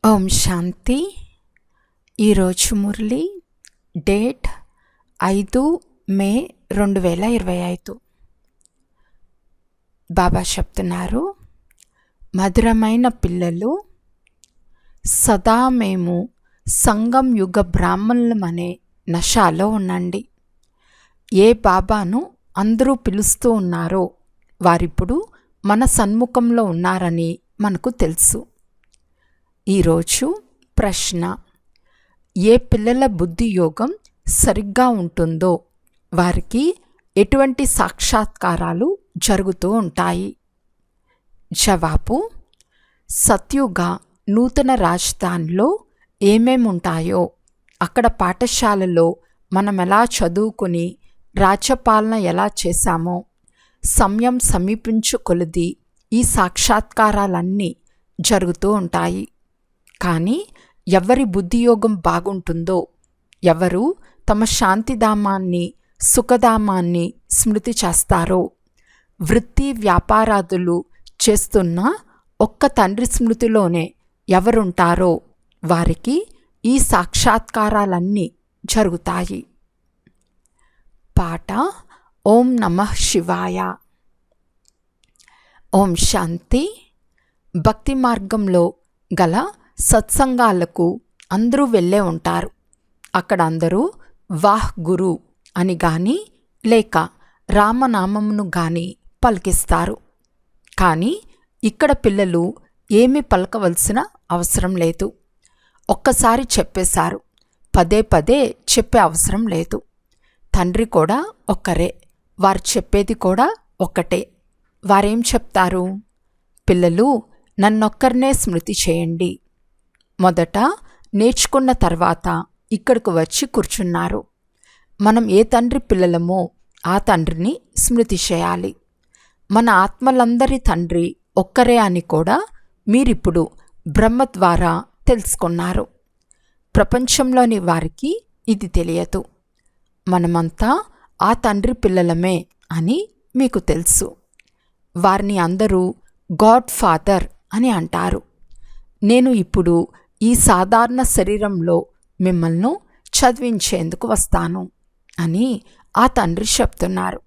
ఓం శాంతి. ఈరోజు మురళి డేట్ 5 మే 2025. బాబా చెప్తున్నారు, మధురమైన పిల్లలు, సదా మేము సంగం యుగ బ్రాహ్మణులమనే నశాలో ఉండండి. ఏ బాబాను అందరూ పిలుస్తూ ఉన్నారో వారిప్పుడు మన సన్ముఖంలో ఉన్నారని మనకు తెలుసు. ఈరోజు ప్రశ్న: ఏ పిల్లల బుద్ధి యోగం సరిగ్గా ఉంటుందో వారికి ఎటువంటి సాక్షాత్కారాలు జరుగుతూ ఉంటాయి? జవాబు: సత్యుగ నూతన రాజధానిలో ఏమేముంటాయో అక్కడ పాఠశాలలో మనం ఎలా చదువుకుని రాజ్యపాలన ఎలా చేశామో సమయం సమీపించు కొలది ఈ సాక్షాత్కారాలన్నీ జరుగుతూ ఉంటాయి. కానీ ఎవరి బుద్ధియోగం బాగుంటుందో, ఎవరు తమ శాంతిధామాన్ని సుఖధామాన్ని స్మృతి చేస్తారో, వృత్తి వ్యాపారాదులు చేస్తున్న ఒక్క తండ్రి స్మృతిలోనే ఎవరుంటారో వారికి ఈ సాక్షాత్కారాలన్నీ జరుగుతాయి. పాట: ఓం నమః శివాయ. ఓం శాంతి. భక్తి మార్గంలో గల సత్సంగాలకు అందరూ వెళ్ళే ఉంటారు. అక్కడ అందరూ వాహ్ గురు అని గాని లేక రామనామమును గాని పలికిస్తారు. కానీ ఇక్కడ పిల్లలు ఏమీ పలకవలసిన అవసరం లేదు. ఒక్కసారి చెప్పేశారు, పదే పదే చెప్పే అవసరం లేదు. తండ్రి కూడా ఒక్కరే, వారు చెప్పేది కూడా ఒక్కటే. వారేం చెప్తారు? పిల్లలు, నన్నొక్కరినే స్మృతి చేయండి. మొదట నేర్చుకున్న తర్వాత ఇక్కడికి వచ్చి కూర్చున్నారు. మనం ఏ తండ్రి పిల్లలమో ఆ తండ్రిని స్మృతి చేయాలి. మన ఆత్మలందరి తండ్రి ఒక్కరే అని కూడా మీరిప్పుడు బ్రహ్మ ద్వారా తెలుసుకున్నారు. ప్రపంచంలోని వారికి ఇది తెలియదు. మనమంతా ఆ తండ్రి పిల్లలమే అని మీకు తెలుసు. వారిని అందరూ గాడ్ ఫాదర్ అని అంటారు. నేను ఇప్పుడు ఈ సాధారణ శరీరంలో మిమ్మల్ని చదివించేందుకు వస్తాను అని ఆ తండ్రి చెప్తున్నారు.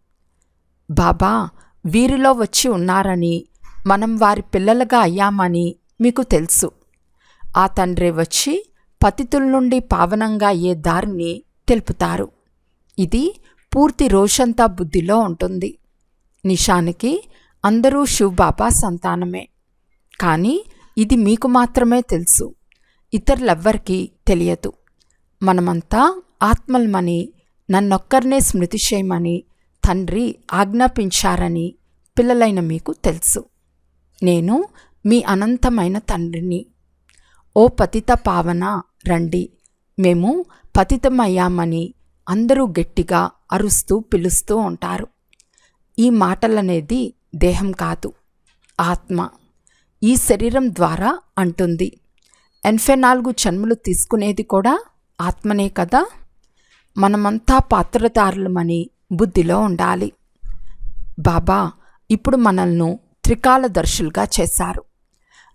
బాబా వీరిలో వచ్చి ఉన్నారని, మనం వారి పిల్లలుగా అయ్యామని మీకు తెలుసు. ఆ తండ్రి వచ్చి పతితుల నుండి పావనంగా అయ్యే దారిని తెలుపుతారు. ఇది పూర్తి రోజంతా బుద్ధిలో ఉంటుంది. నిషానికి అందరూ శివబాబా సంతానమే. కానీ ఇది మీకు మాత్రమే తెలుసు, ఇతరులెవ్వరికీ తెలియదు. మనమంతా ఆత్మల్మని, నన్నొక్కరినే స్మృతి చేయమని తండ్రి ఆజ్ఞాపించారని పిల్లలైన మీకు తెలుసు. నేను మీ అనంతమైన తండ్రిని. ఓ పతిత పావన రండి, మేము పతితమయ్యామని అందరూ గట్టిగా అరుస్తూ పిలుస్తూ ఉంటారు. ఈ మాటలనేది దేహం కాదు, ఆత్మ ఈ శరీరం ద్వారా అంటుంది. 84 జన్మలు తీసుకునేది కూడా ఆత్మనే కదా. మనమంతా పాత్రదారులమని బుద్ధిలో ఉండాలి. బాబా ఇప్పుడు మనల్ని త్రికాలదర్శులుగా చేశారు.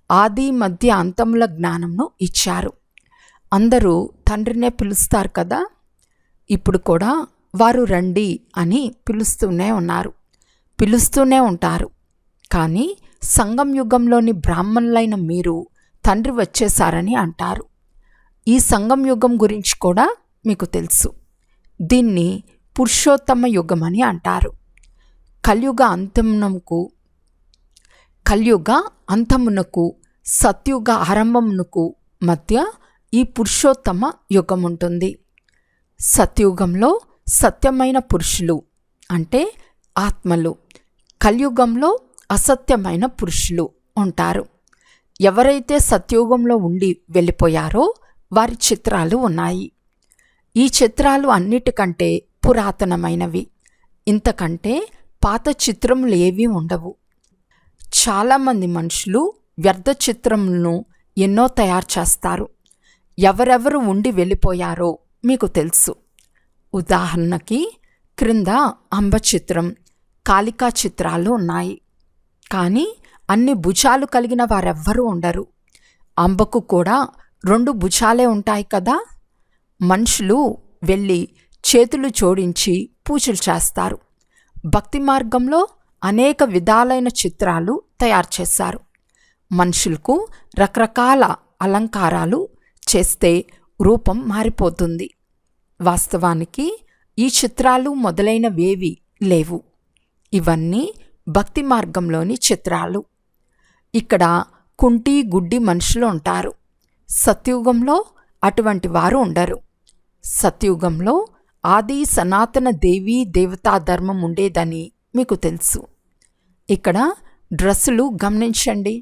ఆది మధ్య అంతముల జ్ఞానంను ఇచ్చారు. అందరూ తండ్రినే పిలుస్తారు కదా. ఇప్పుడు కూడా వారు రండి అని పిలుస్తూనే ఉన్నారు, పిలుస్తూనే ఉంటారు. కానీ సంగం యుగంలోని బ్రాహ్మణులైన మీరు తండ్రి వచ్చేశారని అంటారు. ఈ సంగం యుగం గురించి కూడా మీకు తెలుసు. దీన్ని పురుషోత్తమ యుగం అని అంటారు. కలియుగ అంతమునకు సత్యుగ ఆరంభమునకు మధ్య ఈ పురుషోత్తమ యుగం ఉంటుంది. సత్యుగంలో సత్యమైన పురుషులు అంటే ఆత్మలు, కలియుగంలో అసత్యమైన పురుషులు ఉంటారు. ఎవరైతే సత్యుగంలో ఉండి వెళ్ళిపోయారో వారి చిత్రాలు ఉన్నాయి. ఈ చిత్రాలు అన్నిటికంటే పురాతనమైనవి. ఇంతకంటే పాత చిత్రములు ఏవీ ఉండవు. చాలామంది మనుషులు వ్యర్థ చిత్రములను ఎన్నో తయారు చేస్తారు. ఎవరెవరు ఉండి వెళ్ళిపోయారో మీకు తెలుసు. ఉదాహరణకి క్రింద అంబ చిత్రం, కాళికా చిత్రాలు ఉన్నాయి. కానీ అన్ని భుజాలు కలిగిన వారెవ్వరూ ఉండరు. అంబకు కూడా 2 భుజాలే ఉంటాయి కదా. మనుషులు వెళ్ళి చేతులు జోడించి పూజలు చేస్తారు. భక్తి మార్గంలో అనేక విధాలైన చిత్రాలు తయారు చేశారు. మనుషులకు రకరకాల అలంకారాలు చేస్తే రూపం మారిపోతుంది. వాస్తవానికి ఈ చిత్రాలు మొదలైనవేవి లేవు. ఇవన్నీ భక్తి మార్గంలోని చిత్రాలు. ఇక్కడ కుంటి గుడ్డి మనుషులు ఉంటారు. సత్యుగంలో అటువంటి వారు ఉండరు. సత్యుగంలో ఆది సనాతన దేవీ దేవతా ధర్మం ఉండేదని మీకు తెలుసు. ఇక్కడ డ్రెస్సులు గమనించండి.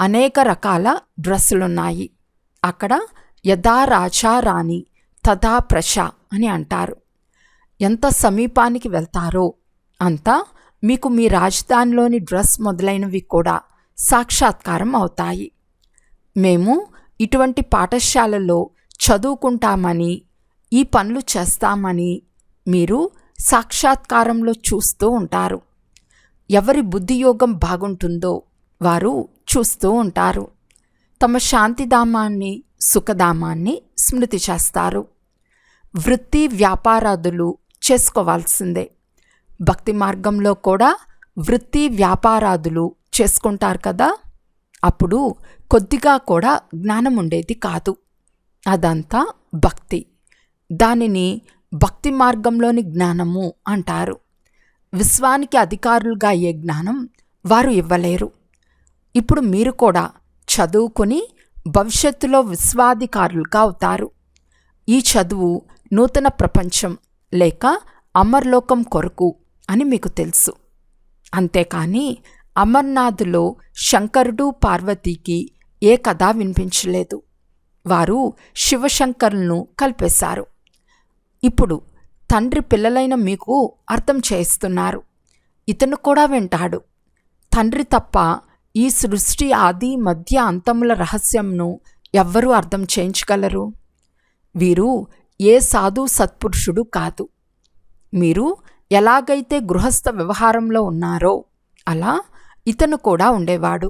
అనేక రకాల డ్రెస్సులున్నాయి. అక్కడ యథా రాజా రాణి తథా ప్రజ అని అంటారు. ఎంత సమీపానికి వెళ్తారో అంత మీకు మీ రాజధానిలోని డ్రెస్ మొదలైనవి కూడా సాక్షాత్కారం అవుతాయి. మేము ఇటువంటి పాఠశాలలో చదువుకుంటామని, ఈ పనులు చేస్తామని మీరు సాక్షాత్కారంలో చూస్తూ ఉంటారు. ఎవరి బుద్ధియోగం బాగుంటుందో వారు చూస్తూ ఉంటారు. తమ శాంతిధామాన్ని, సుఖధామాన్ని స్మృతి చేస్తారు. వృత్తి వ్యాపారాదులు చేసుకోవాల్సిందే. భక్తి మార్గంలో కూడా వృత్తి వ్యాపారాదులు చేసుకుంటారు కదా. అప్పుడు కొద్దిగా కూడా జ్ఞానం ఉండేది కాదు. అదంతా భక్తి. దానిని భక్తి మార్గంలోని జ్ఞానము అంటారు. విశ్వానికి అధికారులుగా అయ్యే జ్ఞానం వారు ఇవ్వలేరు. ఇప్పుడు మీరు కూడా చదువుకుని భవిష్యత్తులో విశ్వాధికారులుగా అవుతారు. ఈ చదువు నూతన ప్రపంచం లేక అమర్లోకం కొరకు అని మీకు తెలుసు. అంతేకాని అమర్నాథ్లో శంకరుడు పార్వతీకి ఏ కథ వినిపించలేదు. వారు శివశంకరులను కలిపేశారు. ఇప్పుడు తండ్రి పిల్లలైన మీకు అర్థం చేయిస్తున్నారు. ఇతను కూడా వింటాడు. తండ్రి తప్ప ఈ సృష్టి ఆది మధ్య అంతముల రహస్యంను ఎవ్వరూ అర్థం చేయించగలరు. వీరు ఏ సాధు సత్పురుషుడు కాదు. మీరు ఎలాగైతే గృహస్థ వ్యవహారంలో ఉన్నారో అలా ఇతను కూడా ఉండేవాడు.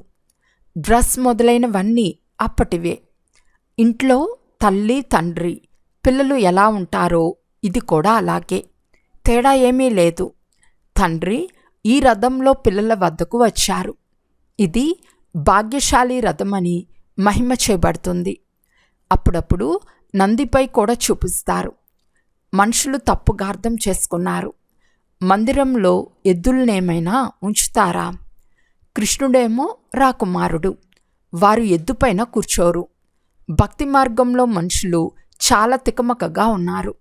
డ్రెస్ మొదలైనవన్నీ అప్పటివే. ఇంట్లో తల్లి తండ్రి పిల్లలు ఎలా ఉంటారో ఇది కూడా అలాగే. తేడా ఏమీ లేదు. తండ్రి ఈ రథంలో పిల్లల వద్దకు వచ్చారు. ఇది భాగ్యశాలి రథమని మహిమ చేయబడుతుంది. అప్పుడప్పుడు నందిపై కూడా చూపిస్తారు. మనుషులు తప్పుగా అర్థం చేసుకున్నారు. మందిరంలో ఎద్దులనేమైనా ఉంచుతారా? కృష్ణుడేమో రాకుమారుడు. వారు ఎద్దుపైన కూర్చోరు. భక్తి మార్గంలో మనుషులు చాలా తికమకగా ఉన్నారు.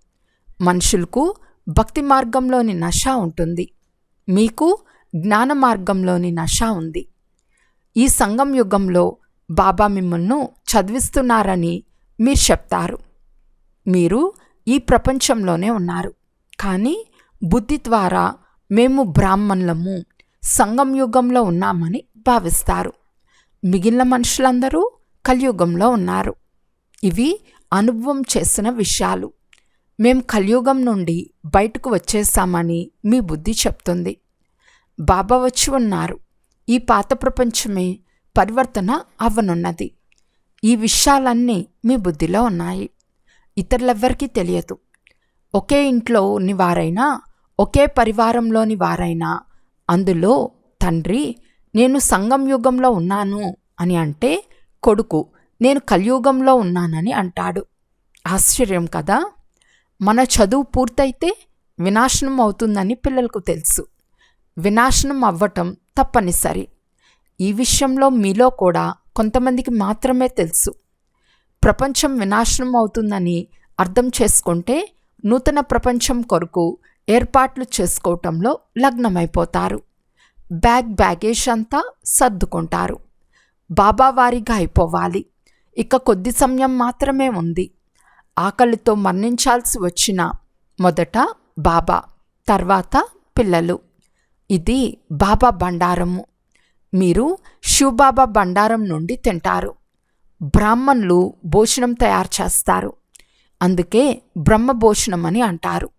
మనుషులకు భక్తి మార్గంలోని నశ ఉంటుంది. మీకు జ్ఞాన మార్గంలోని నశ ఉంది. ఈ సంగం యుగంలో బాబా మిమ్మల్ని చదివిస్తున్నారని మీరు చెప్తారు. మీరు ఈ ప్రపంచంలోనే ఉన్నారు. కానీ బుద్ధి ద్వారా మేము బ్రాహ్మణులము, సంగం యుగంలో ఉన్నామని భావిస్తారు. మిగిలిన మనుషులందరూ కలియుగంలో ఉన్నారు. ఇవి అనుభవం చేసిన విషయాలు. మేం కలియుగం నుండి బయటకు వచ్చేసామని మీ బుద్ధి చెప్తుంది. బాబా వచ్చి ఉన్నారు. ఈ పాత ప్రపంచమే పరివర్తన అవ్వనున్నది. ఈ విషయాలన్నీ మీ బుద్ధిలో ఉన్నాయి. ఇతరులెవ్వరికీ తెలియదు. ఒకే ఇంట్లోని వారైనా, ఒకే పరివారంలోని వారైనా అందులో తండ్రి నేను సంగం యుగంలో ఉన్నాను అని అంటే, కొడుకు నేను కలియుగంలో ఉన్నానని అంటాడు. ఆశ్చర్యం కదా. మన చదువు పూర్తయితే వినాశనం అవుతుందని పిల్లలకు తెలుసు. వినాశనం అవ్వటం తప్పనిసరి. ఈ విషయంలో మీలో కూడా కొంతమందికి మాత్రమే తెలుసు. ప్రపంచం వినాశనం అవుతుందని అర్థం చేసుకుంటే నూతన ప్రపంచం కొరకు ఏర్పాట్లు చేసుకోవటంలో లగ్నమైపోతారు. బ్యాగేజ్ అంతా సర్దుకుంటారు. బాబా వారిగా అయిపోవాలి. ఇక కొద్ది సమయం మాత్రమే ఉంది. ఆకలితో మరణించాల్సి వచ్చిన మొదట బాబా, తర్వాత పిల్లలు. ఇది బాబా బండారము. మీరు శివబాబా బండారం నుండి తింటారు. బ్రాహ్మణులు భోజనం తయారు చేస్తారు. అందుకే బ్రహ్మభోజనం అని అంటారు.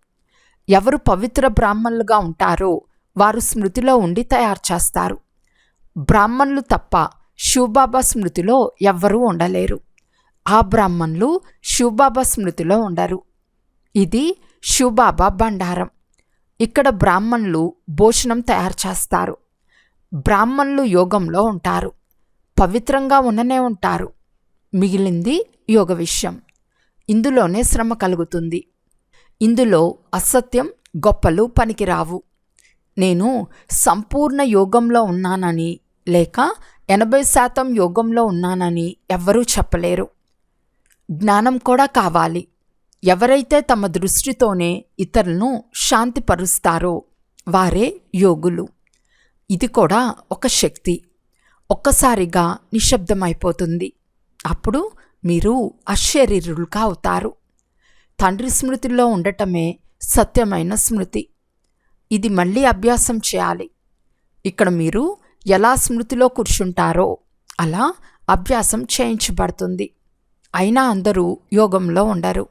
ఎవరు పవిత్ర బ్రాహ్మణులుగా ఉంటారో వారు స్మృతిలో ఉండి తయారు చేస్తారు. బ్రాహ్మణులు తప్ప శివబాబా స్మృతిలో ఎవ్వరూ ఉండలేరు. ఆ బ్రాహ్మణులు శివబాబా స్మృతిలో ఉండరు. ఇది శివబాబా బండారం. ఇక్కడ బ్రాహ్మణులు భోజనం తయారు చేస్తారు. బ్రాహ్మణులు యోగంలో ఉంటారు, పవిత్రంగా ఉండనే ఉంటారు. మిగిలింది యోగ విషయం. ఇందులోనే శ్రమ కలుగుతుంది. ఇందులో అసత్యం, గొప్పలు పనికిరావు. నేను సంపూర్ణ యోగంలో ఉన్నానని లేక 80% యోగంలో ఉన్నానని ఎవ్వరూ చెప్పలేరు. జ్ఞానం కూడా కావాలి. ఎవరైతే తమ దృష్టితోనే ఇతరులను శాంతిపరుస్తారో వారే యోగులు. ఇది కూడా ఒక శక్తి. ఒక్కసారిగా నిశ్శబ్దమైపోతుంది. అప్పుడు మీరు అశరీరులుగా అవుతారు. తండ్రి స్మృతిలో ఉండటమే సత్యమైన స్మృతి. ఇది మళ్ళీ అభ్యాసం చేయాలి. ఇక్కడ మీరు ఎలా స్మృతిలో కూర్చుంటారో అలా అభ్యాసం చేయించబడుతుంది. అయినా అందరూ యోగంలో ఉండరు.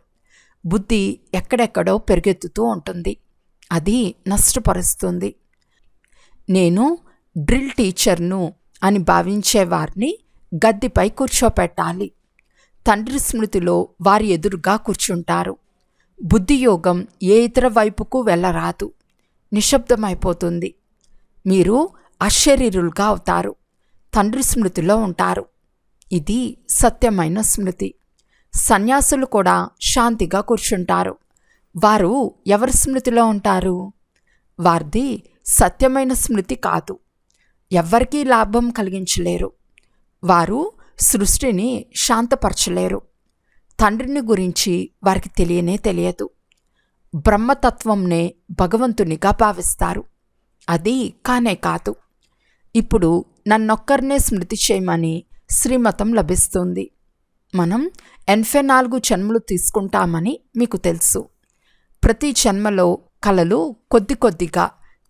బుద్ధి ఎక్కడెక్కడో పెరుగెత్తుతూ ఉంటుంది. అది నష్టపరుస్తుంది. నేను డ్రిల్ టీచర్ను అని భావించేవారిని గద్దెపై కూర్చోపెట్టాలి. తండ్రి స్మృతిలో వారి ఎదురుగా కూర్చుంటారు. బుద్ధియోగం ఏ ఇతర వైపుకు వెళ్ళరాదు, నిశ్శబ్దమైపోతుంది. మీరు అశరీరులుగా అవుతారు, తండ్రి స్మృతిలో ఉంటారు. ఇది సత్యమైన స్మృతి. సన్యాసులు కూడా శాంతిగా కూర్చుంటారు. వారు ఎవరి స్మృతిలో ఉంటారు? వారిది సత్యమైన స్మృతి కాదు. ఎవ్వరికీ లాభం కలిగించలేరు. వారు సృష్టిని శాంతపరచలేరు. తండ్రిని గురించి వారికి తెలియనే తెలియదు. బ్రహ్మతత్వంనే భగవంతునిగా భావిస్తారు. అది కానే కాదు. ఇప్పుడు నన్నొక్కరినే స్మృతి చేయమని శ్రీమతం లభిస్తుంది. మనం 84 జన్మలు తీసుకుంటామని మీకు తెలుసు. ప్రతి జన్మలో కలలు కొద్ది కొద్దిగా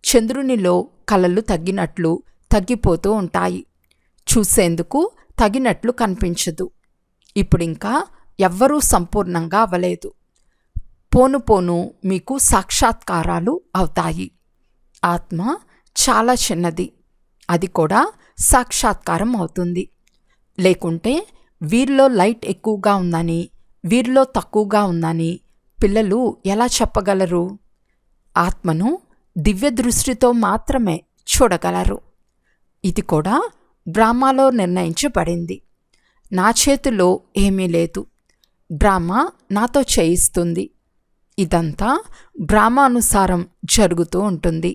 చంద్రునిలో కలలు తగ్గినట్లు తగ్గిపోతూ ఉంటాయి. చూసేందుకు తగినట్లు కనిపించదు. ఇప్పుడింకా ఎవ్వరూ సంపూర్ణంగా అవ్వలేదు. పోను పోను మీకు సాక్షాత్కారాలు అవుతాయి. ఆత్మ చాలా చిన్నది, అది కూడా సాక్షాత్కారం అవుతుంది. లేకుంటే వీరిలో లైట్ ఎక్కువగా ఉందని, వీరిలో తక్కువగా ఉందని పిల్లలు ఎలా చెప్పగలరు? ఆత్మను దివ్య దృష్టితో మాత్రమే చూడగలరు. ఇది కూడా డ్రామాలో నిర్ణయించబడింది. నా చేతిలో ఏమీ లేదు. డ్రామా నాతో చేయిస్తుంది. ఇదంతా డ్రామా అనుసారం జరుగుతూ ఉంటుంది.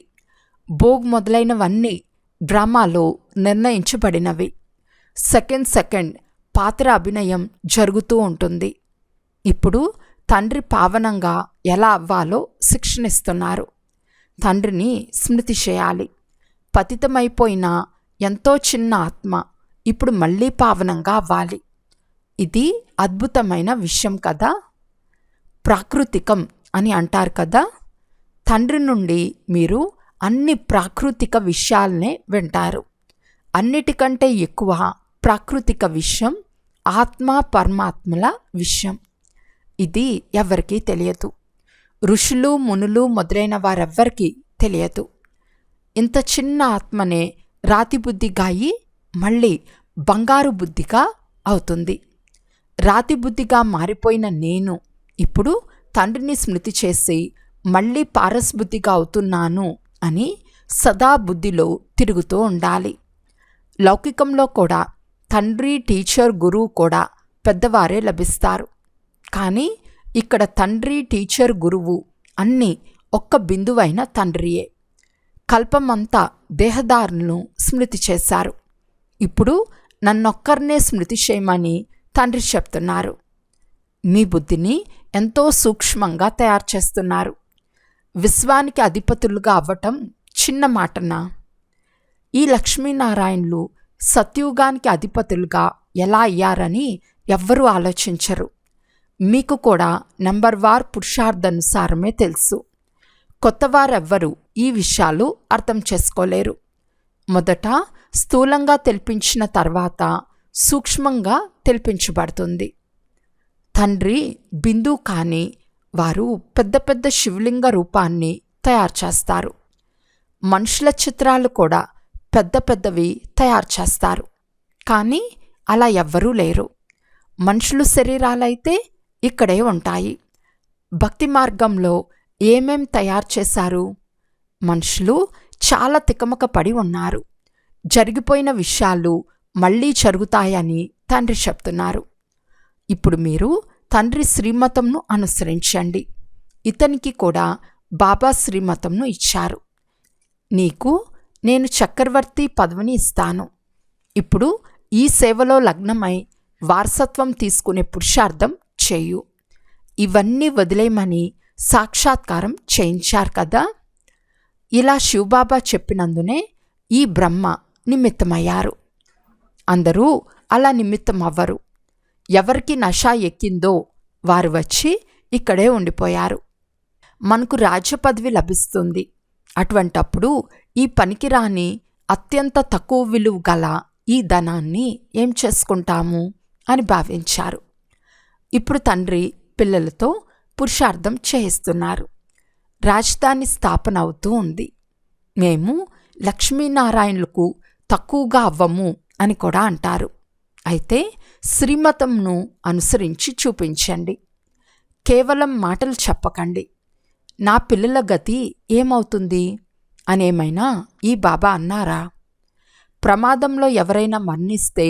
భోగ్ మొదలైనవన్నీ డ్రామాలో నిర్ణయించబడినవి. సెకండ్ పాత్ర అభినయం జరుగుతూ ఉంటుంది. ఇప్పుడు తండ్రి పావనంగా ఎలా అవ్వాలో శిక్షణిస్తున్నారు. తండ్రిని స్మృతి చేయాలి. పతితమైపోయిన ఎంతో చిన్న ఆత్మ ఇప్పుడు మళ్ళీ పావనంగా అవ్వాలి. ఇది అద్భుతమైన విషయం కదా. ప్రాకృతికం అని అంటారు కదా. తండ్రి నుండి మీరు అన్ని ప్రాకృతిక విషయాలనే వింటారు. అన్నిటికంటే ఎక్కువ ప్రాకృతిక విషయం ఆత్మ పరమాత్మల విషయం. ఇది ఎవరికీ తెలియదు. ఋషులు మునులు మొదలైన వారెవ్వరికీ తెలియదు. ఇంత చిన్న ఆత్మనే రాతి బుద్ధిగా అయి మళ్ళీ బంగారు బుద్ధిగా అవుతుంది. రాతి బుద్ధిగా మారిపోయిన నేను ఇప్పుడు తండ్రిని స్మృతి చేసి మళ్ళీ పారస్బుద్ధిగా అవుతున్నాను అని సదా బుద్ధిలో తిరుగుతూ ఉండాలి. లౌకికంలో కూడా తండ్రి, టీచర్, గురువు కూడా పెద్దవారే లభిస్తారు. కానీ ఇక్కడ తండ్రి, టీచర్, గురువు అన్నీ ఒక్క బిందువైన తండ్రియే. కల్పమంతా దేహదారులను స్మృతి చేశారు. ఇప్పుడు నన్నొక్కరినే స్మృతి చేయమని తండ్రి చెప్తున్నారు. మీ బుద్ధిని ఎంతో సూక్ష్మంగా తయారు చేస్తున్నారు. విశ్వానికి అధిపతులుగా అవ్వటం చిన్న మాటనా? ఈ లక్ష్మీనారాయణులు సత్యుగానికి అధిపతులుగా ఎలా అయ్యారని ఎవ్వరూ ఆలోచించరు. మీకు కూడా నంబర్ వార్ పురుషార్థానుసారమే తెలుసు. కొత్తవారెవ్వరూ ఈ విషయాలు అర్థం చేసుకోలేరు. మొదట స్థూలంగా తెలిపించిన తర్వాత సూక్ష్మంగా తెలిపించబడుతుంది. తండ్రి బిందు కానీ వారు పెద్ద పెద్ద శివలింగ రూపాన్ని తయారు చేస్తారు. మనుషుల చిత్రాలు కూడా పెద్ద పెద్దవి తయారు చేస్తారు. కానీ అలా ఎవ్వరూ లేరు. మనుషులు శరీరాలైతే ఇక్కడే ఉంటాయి. భక్తి మార్గంలో ఏమేం తయారు చేశారు? మనుషులు చాలా తికమక పడి ఉన్నారు. జరిగిపోయిన విషయాలు మళ్ళీ జరుగుతాయని తండ్రి చెప్తున్నారు. ఇప్పుడు మీరు తండ్రి శ్రీమతంను అనుసరించండి. ఇతనికి కూడా బాబా శ్రీమతంను ఇచ్చారు. నీకు నేను చక్రవర్తి పదవిని ఇస్తాను. ఇప్పుడు ఈ సేవలో లగ్నమై వారసత్వం తీసుకునే పురుషార్థం చేయు. ఇవన్నీ వదిలేయమని సాక్షాత్కారం చేయించారు కదా. ఇలా శివబాబా చెప్పినందునే ఈ బ్రహ్మ నిమిత్తమయ్యారు. అందరూ అలా నిమిత్తం అవ్వరు. ఎవరికి నష ఎక్కిందో వారు వచ్చి ఇక్కడే ఉండిపోయారు. మనకు రాజ్య పదవి లభిస్తుంది. అటువంటప్పుడు ఈ పనికిరాని అత్యంత తక్కువ విలువ గల ఈ ధనాన్ని ఏం చేసుకుంటాము అని భావించారు. ఇప్పుడు తండ్రి పిల్లలతో పురుషార్థం చేయిస్తున్నారు. రాజధాని స్థాపన అవుతూ ఉంది. మేము లక్ష్మీనారాయణులకు తక్కువగా అవ్వము అని కూడా అంటారు. అయితే శ్రీమతంను అనుసరించి చూపించండి. కేవలం మాటలు చెప్పకండి. నా పిల్లల గతి ఏమవుతుంది అనేమైనా ఈ బాబా అన్నారా? ప్రమాదంలో ఎవరైనా మరణిస్తే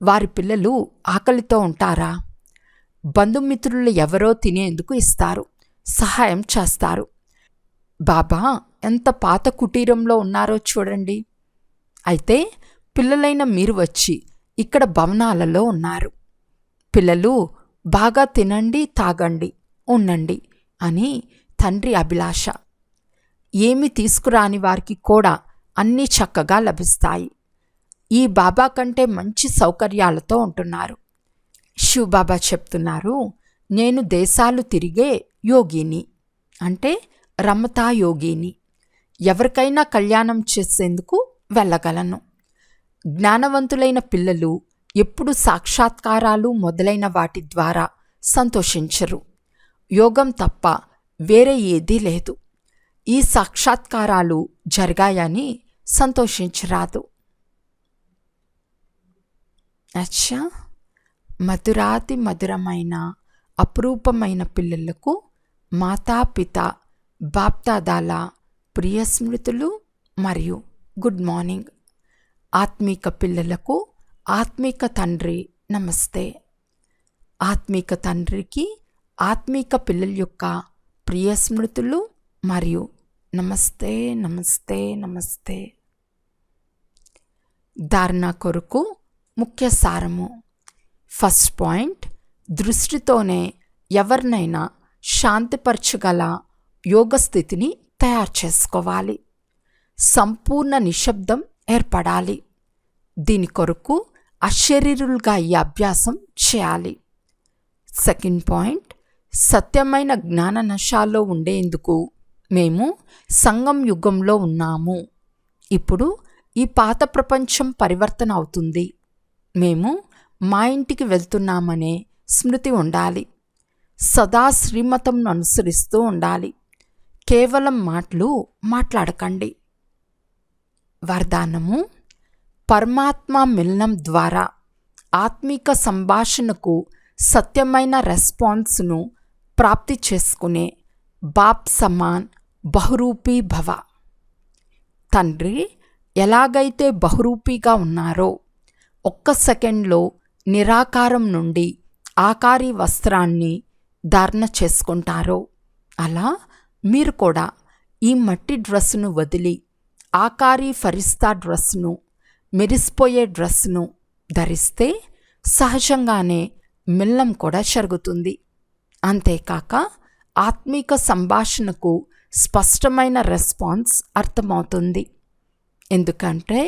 వారి పిల్లలు ఆకలితో ఉంటారా? బంధుమిత్రులు ఎవరో తినేందుకు ఇస్తారు, సహాయం చేస్తారు. బాబా ఎంత పాత కుటీరంలో ఉన్నారో చూడండి. అయితే పిల్లలైన మీరు వచ్చి ఇక్కడ భవనాలలో ఉన్నారు. పిల్లలు బాగా తినండి, తాగండి, ఉండండి అని తండ్రి అభిలాష. ఏమి తీసుకురాని వారికి కూడా అన్నీ చక్కగా లభిస్తాయి. ఈ బాబా కంటే మంచి సౌకర్యాలతో ఉంటున్నారు. శివబాబా చెప్తున్నారు, నేను దేశాలు తిరిగే యోగిని, అంటే రమతా యోగిని. ఎవరికైనా కళ్యాణం చేసేందుకు వెళ్ళగలను. జ్ఞానవంతులైన పిల్లలు ఎప్పుడు సాక్షాత్కారాలు మొదలైన వాటి ద్వారా సంతోషించరు. యోగం తప్ప వేరే ఏదీ లేదు. ఈ సాక్షాత్కారాలు జరిగాయని సంతోషించరాదు. అచ్చా, మధురాతి మధురమైన అపురూపమైన పిల్లలకు మాతాపిత బాప్దాదాల ప్రియ స్మృతులు మరియు గుడ్ మార్నింగ్. ఆత్మీక పిల్లలకు ఆత్మీక తండ్రి నమస్తే. ఆత్మీక తండ్రికి ఆత్మీక పిల్లల యొక్క ప్రియ స్మృతులు మరియు నమస్తే నమస్తే నమస్తే. ధారణ కొరకు ముఖ్య సారము. ఫస్ట్ పాయింట్, దృష్టితోనే ఎవరినైనా శాంతిపరచగల యోగ స్థితిని తయారు చేసుకోవాలి. సంపూర్ణ నిశ్శబ్దం ఏర్పడాలి. దీని కొరకు అశరీరులుగా ఈ అభ్యాసం చేయాలి. సెకండ్ పాయింట్, సత్యమైన జ్ఞాన నశాల్లో ఉండేందుకు మేము సంగం యుగంలో ఉన్నాము. ఇప్పుడు ఈ పాత ప్రపంచం పరివర్తన అవుతుంది. మేము మా ఇంటికి వెళ్తున్నామనే స్మృతి ఉండాలి. సదా శ్రీమతంను అనుసరిస్తూ ఉండాలి. కేవలం మాటలు మాట్లాడకండి. వరదానము. పరమాత్మ మిలనం ద్వారా ఆత్మిక సంభాషణకు సత్యమైన రెస్పాన్స్ను ప్రాప్తి చేసుకునే బాప్ సమాన్ బహురూపీ భవ. తండ్రి ఎలాగైతే బహురూపీగా ఉన్నారో, ఒక్క సెకండ్లో నిరాకారం నుండి ఆకారి వస్త్రాన్ని ధారణ చేసుకుంటారో, అలా మీరు కూడా ఈ మట్టి డ్రెస్సును వదిలి ఆకారి ఫరిస్తా డ్రెస్సును, మెరిసిపోయే డ్రెస్సును ధరిస్తే సహజంగానే మిల్లం కూడా జరుగుతుంది. అంతేకాక ఆత్మీక సంభాషణకు స్పష్టమైన రెస్పాన్స్ అర్థమవుతుంది. ఎందుకంటే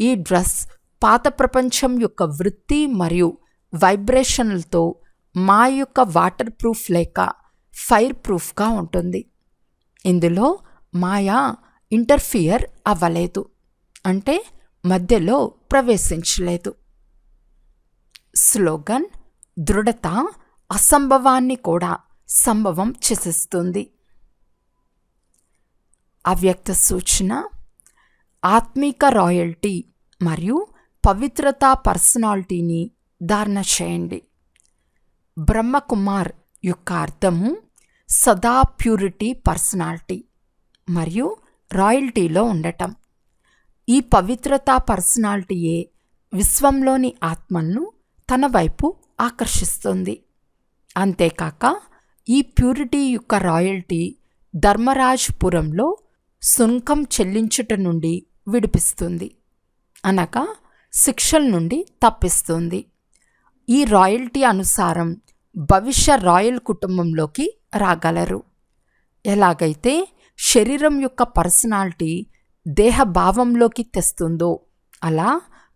ఈ డ్రెస్ పాత ప్రపంచం యొక్క వృత్తి మరియు వైబ్రేషన్లతో మా యొక్క వాటర్ ప్రూఫ్ లేక ఫైర్ ప్రూఫ్గా ఉంటుంది. ఇందులో మాయా ఇంటర్ఫియర్ అవ్వలేదు, అంటే మధ్యలో ప్రవేశించలేదు. స్లోగన్. దృఢత అసంభవాన్ని కూడా సంభవం చేసేస్తుంది. అవ్యక్త సూచన. ఆత్మీక రాయల్టీ మరియు పవిత్రతా పర్సనాలిటీని ధారణ చేయండి. బ్రహ్మకుమార్ యొక్క అర్థము సదా ప్యూరిటీ పర్సనాలిటీ మరియు రాయల్టీలో ఉండటం. ఈ పవిత్రతా పర్సనాలిటీయే విశ్వంలోని ఆత్మలను తన వైపు ఆకర్షిస్తుంది. అంతేకాక ఈ ప్యూరిటీ యొక్క రాయల్టీ ధర్మరాజ్పురంలో సుంకం చెల్లించుట నుండి విడిపిస్తుంది, అనగా శిక్షల నుండి తప్పిస్తుంది. ఈ రాయల్టీ అనుసారం భవిష్య రాయల్ కుటుంబంలోకి రాగలరు. ఎలాగైతే శరీరం యొక్క పర్సనాలిటీ దేహభావంలోకి తెస్తుందో అలా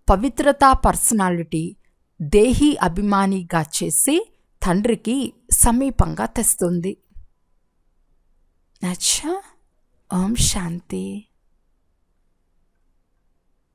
పవిత్రతా పర్సనాలిటీ దేహీ అభిమానిగా చేసి తండ్రికి సమీపంగా తెస్తుంది. అచ్చా, ఓం శాంతి.